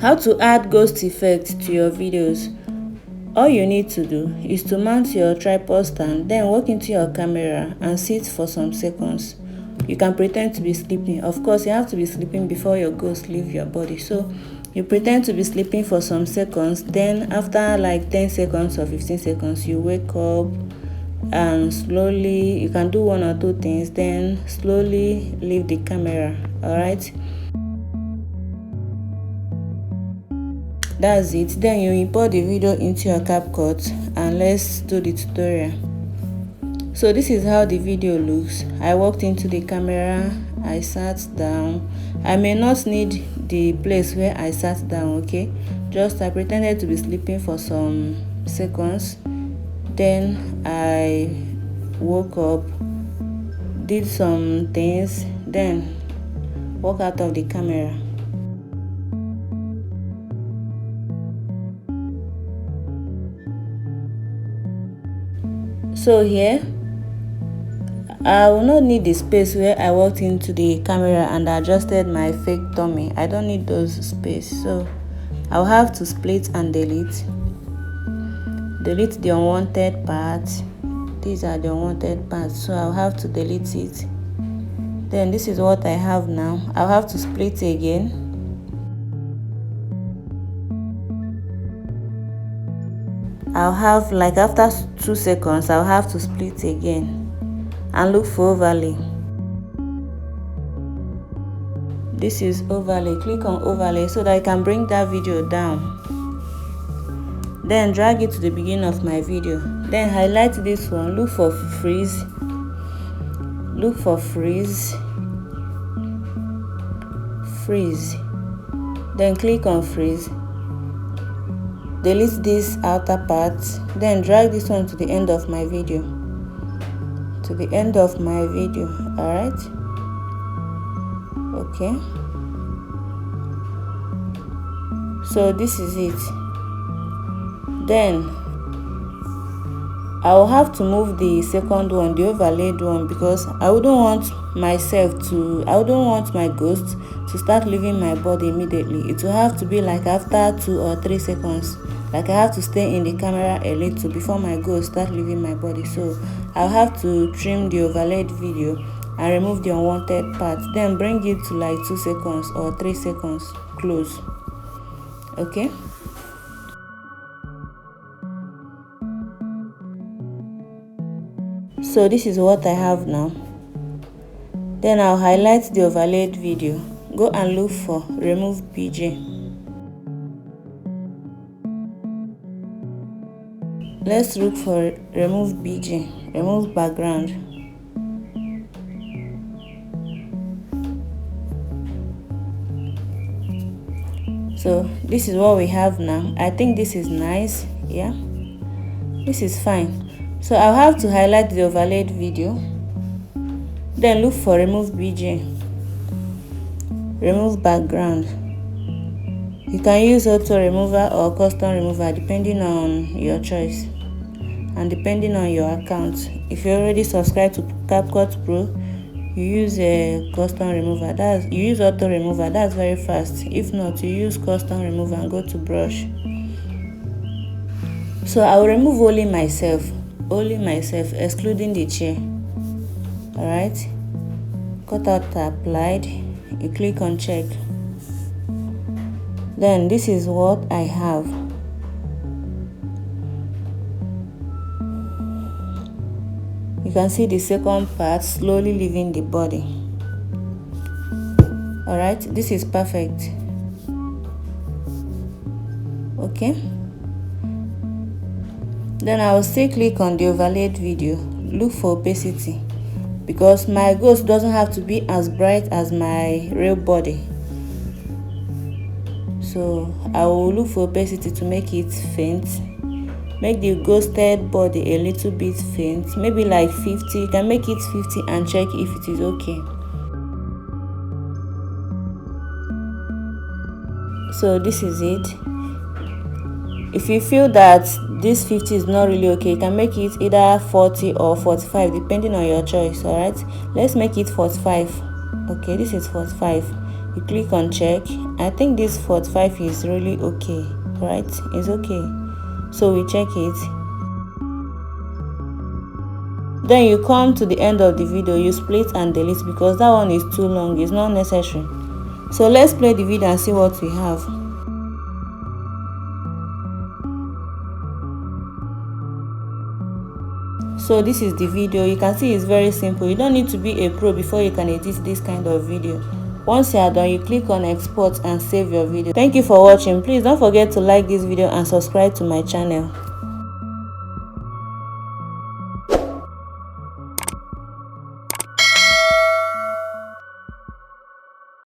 How to add ghost effect to your videos. All you need to do is to mount your tripod stand, then walk into your camera and sit for some seconds. You can pretend to be sleeping. Of course, you have to be sleeping before your ghost leave your body. So you pretend to be sleeping for some seconds, then after like 10 seconds or 15 seconds, you wake up and slowly, you can do one or two things, then slowly leave the camera. All right. That's it. Then you import the video into your CapCut and let's do the tutorial. So this is how the video looks. I walked into the camera, I sat down. I may not need the place where I sat down, okay? Just I pretended to be sleeping for some seconds. Then I woke up, did some things, then walk out of the camera. So here, I will not need the space where I walked into the camera and adjusted my fake tummy. I don't need those space. So I'll have to split and delete. Delete the unwanted parts. These are the unwanted parts. So I'll have to delete it. Then this is what I have now. I'll have to split again. I'll have, like after 2 seconds, I'll have to split again and look for overlay. This is overlay. Click on overlay so that I can bring that video down. Then drag it to the beginning of my video. Then highlight this one. Look for freeze. Look for freeze. Freeze. Then click on freeze. Delete this outer part, then drag this one to the end of my video. To the end of my video, alright? Okay. So this is it. Then I will have to move the second one, the overlaid one, because I wouldn't want my ghost to start leaving my body immediately. It will have to be like after 2 or 3 seconds. Like I have to stay in the camera a little before my ghost start leaving my body. So I'll have to trim the overlaid video and remove the unwanted parts. Then bring it to like 2 seconds or 3 seconds. Close. Okay. So this is what I have now. Then I'll highlight the overlaid video. Go and look for remove BG. Let's look for remove BG, remove background. So this is what we have now. I think this is nice. Yeah, this is fine. So I'll have to highlight the overlaid video. Then look for remove BG, remove background. You can use auto remover or custom remover depending on your choice and depending on your account. If you already subscribed to CapCut Pro, you use a custom remover. You use auto remover. That's very fast. If not, you use custom remover and go to brush. So I will remove only myself, excluding the chair. All right. Cut out applied. You click on check. Then this is what I have. You can see the second part slowly leaving the body. Alright, this is perfect. Okay. Then I will still click on the overlaid video. Look for opacity, because my ghost doesn't have to be as bright as my real body. So I will look for opacity to make it faint. Make the ghosted body a little bit faint, maybe like 50. You can make it 50 and check if it is okay. So this is it. If you feel that this 50 is not really okay, you can make it either 40 or 45 depending on your choice. All right, let's make it 45. Okay, this is 45. You click on check. I think this 45 is really okay, right? It's okay, so we check it. Then you come to the end of the video, you split and delete because that one is too long, it's not necessary. So let's play the video and see what we have. So this is the video. You can see it's very simple. You don't need to be a pro before you can edit this kind of video. Once you are done, you click on export and save your video. Thank you for watching. Please don't forget to like this video and subscribe to my channel.